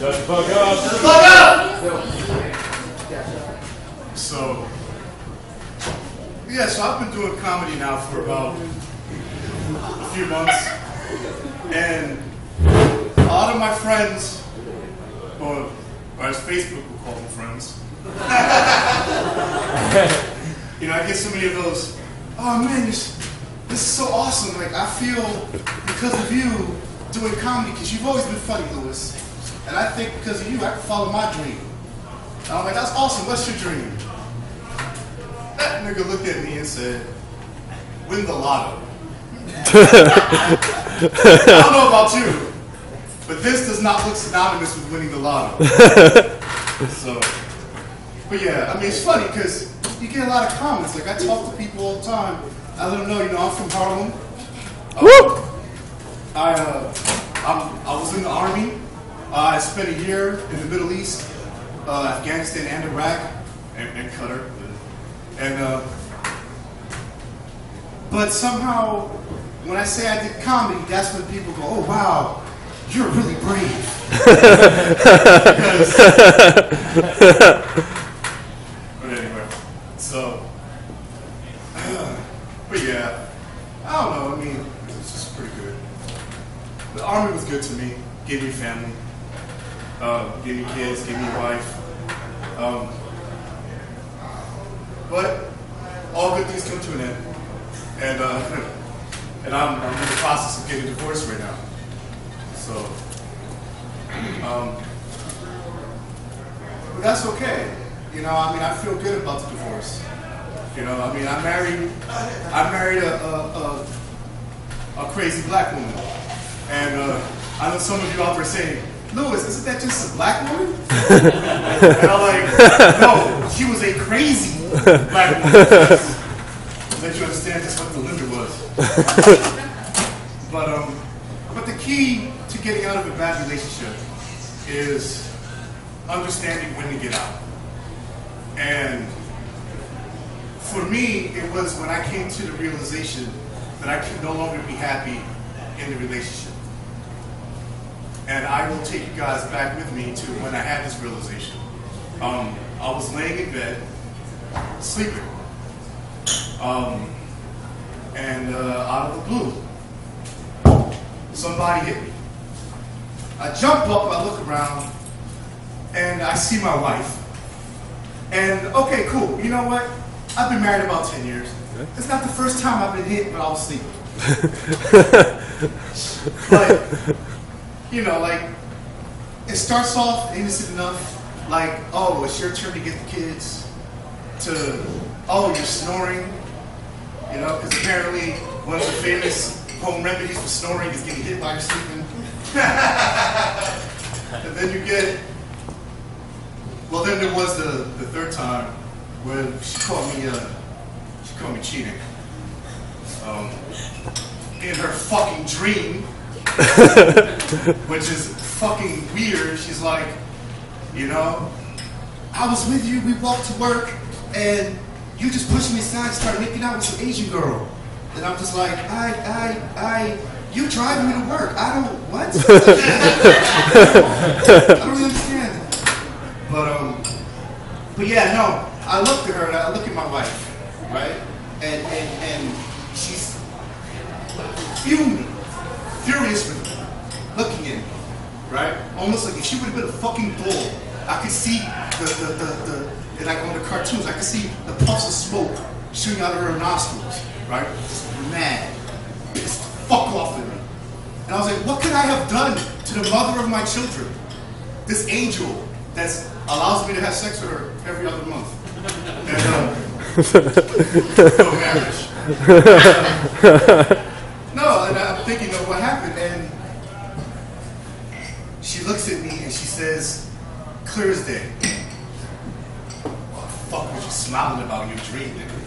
Shut the fuck up! Shut the fuck up! So, yeah, so I've been doing comedy now for about a few months, and a lot of my friends, or as Facebook will call them friends, you know, I get so many of those, oh man, this is so awesome, like I feel because of you doing comedy, because you've always been funny, Louis, and I think because of you I can follow my dream. And I'm like, that's awesome, what's your dream? That nigga looked at me and said, win the lotto. I don't know about you, but this does not look synonymous with winning the lotto. So, but yeah, I mean, it's funny because you get a lot of comments. Like, I talk to people all the time. I let them know, you know, I'm from Harlem. I was in the Army. I spent a year in the Middle East, Afghanistan and Iraq, and Qatar. And, but somehow, when I say I did comedy, that's when people go, oh wow, you're really brave. But anyway, so, but yeah, I don't know, I mean, it's just pretty good. The Army was good to me, gave me family, gave me kids, gave me a wife. But all good things come to an end. And I'm in the process of getting divorced right now. So, but that's okay. You know, I mean, I feel good about the divorce. You know, I mean, I married a crazy black woman. And I know some of you out there saying, Louis, isn't that just a black woman? And I'm like, no, she was a crazy black woman. Let you understand just what the limit was. But the key to getting out of a bad relationship is understanding when to get out. And for me, it was when I came to the realization that I could no longer be happy in the relationship. And I will take you guys back with me to when I had this realization. I was laying in bed, sleeping. And out of the blue, somebody hit me. I jump up, I look around, and I see my wife. And okay, cool, you know what? I've been married about 10 years. It's not the first time I've been hit, but I was sleeping. But, you know, like, it starts off innocent enough, like, oh, it's your turn to get the kids, to, oh, you're snoring, you know, because apparently one of the famous home remedies for snoring is getting hit while you're sleeping. And then you get, well, then there was the third time where she caught me cheating. In her fucking dream, which is fucking weird. She's like, you know, I was with you, we walked to work, and you just pushed me aside and started making out with some Asian girl. And I'm just like, you driving me to work. I don't, what? I don't really understand. But yeah, no, I looked at her and I look at my wife, right? And she's fuming, furious with me, looking at me, right? Almost like if she would have been a fucking bull. I could see like on the cartoons, I could see the puffs of smoke shooting out of her nostrils, right? Just mad, pissed fuck off at me. And I was like, what could I have done to the mother of my children? This angel that allows me to have sex with her every other month. And, no marriage. No, and I'm thinking of what happened, and she looks at me and she says, clear as day, what the fuck was you smiling about in your dream, nigga?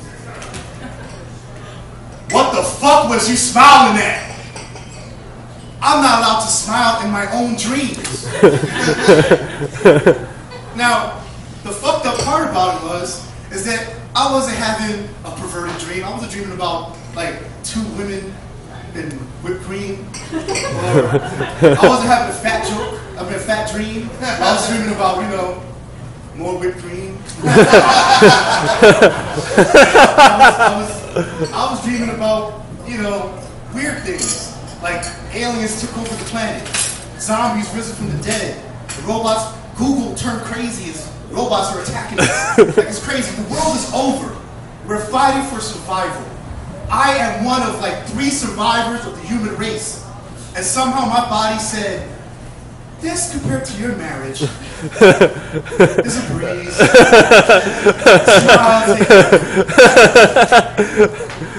What the fuck was you smiling at? I'm not allowed to smile in my own dreams. Now, the fucked up part about it is that I wasn't having a perverted dream. I wasn't dreaming about like two women in whipped cream. Or I wasn't having a fat joke. I mean, a fat dream. I was dreaming about, you know, more whipped cream. I was dreaming about, you know, weird things. Like aliens took over the planet. Zombies risen from the dead. The robots, Google turned crazy as robots are attacking us. Like, it's crazy. The world is over. We're fighting for survival. I am one of like 3 survivors of the human race. And somehow my body said, this compared to your marriage is a breeze. Smile, take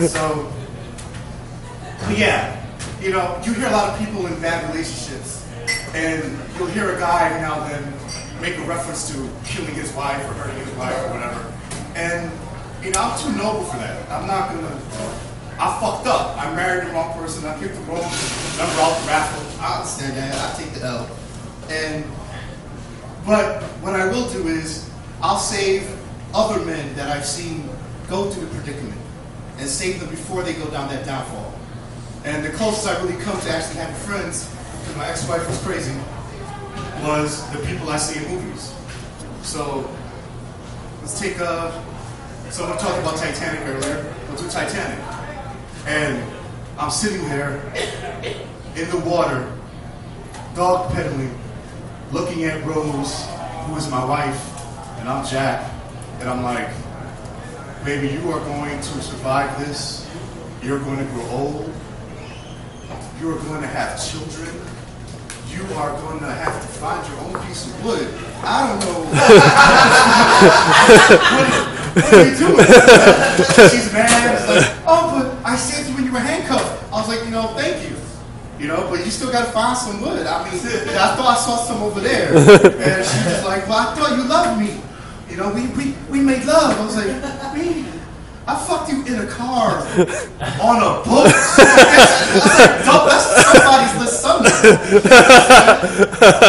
it. So, but yeah, you know, you hear a lot of people in bad relationships, and you'll hear a guy every now and then make a reference to killing his wife or hurting his wife or whatever. And, you know, I'm too noble for that. I'm not gonna, I fucked up. I married the wrong person. I picked the wrong number off the raffle. I understand that. I take the L. But what I will do is, I'll save other men that I've seen go through the predicament and save them before they go down that downfall. And the closest I really come to actually having friends, because my ex-wife was crazy, was the people I see in movies. So let's take someone talked about Titanic earlier. Let's do Titanic. And I'm sitting there in the water, dog pedaling, looking at Rose, who is my wife, and I'm Jack, and I'm like, baby, you are going to survive this. You're going to grow old. You are going to have children. You are going to have to find your own piece of wood. I don't know. What are you doing? She's mad. It's like, oh, but I saved you when you were handcuffed. I was like, you know, thank you. You know, but you still got to find some wood. I mean, I thought I saw some over there. And she was like, well, I thought you loved me. You know, we made love. I was like, me? I fucked you in a car on a boat. That's somebody's list somewhere.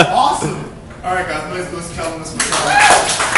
Awesome. All right, guys, let's go to Kellam.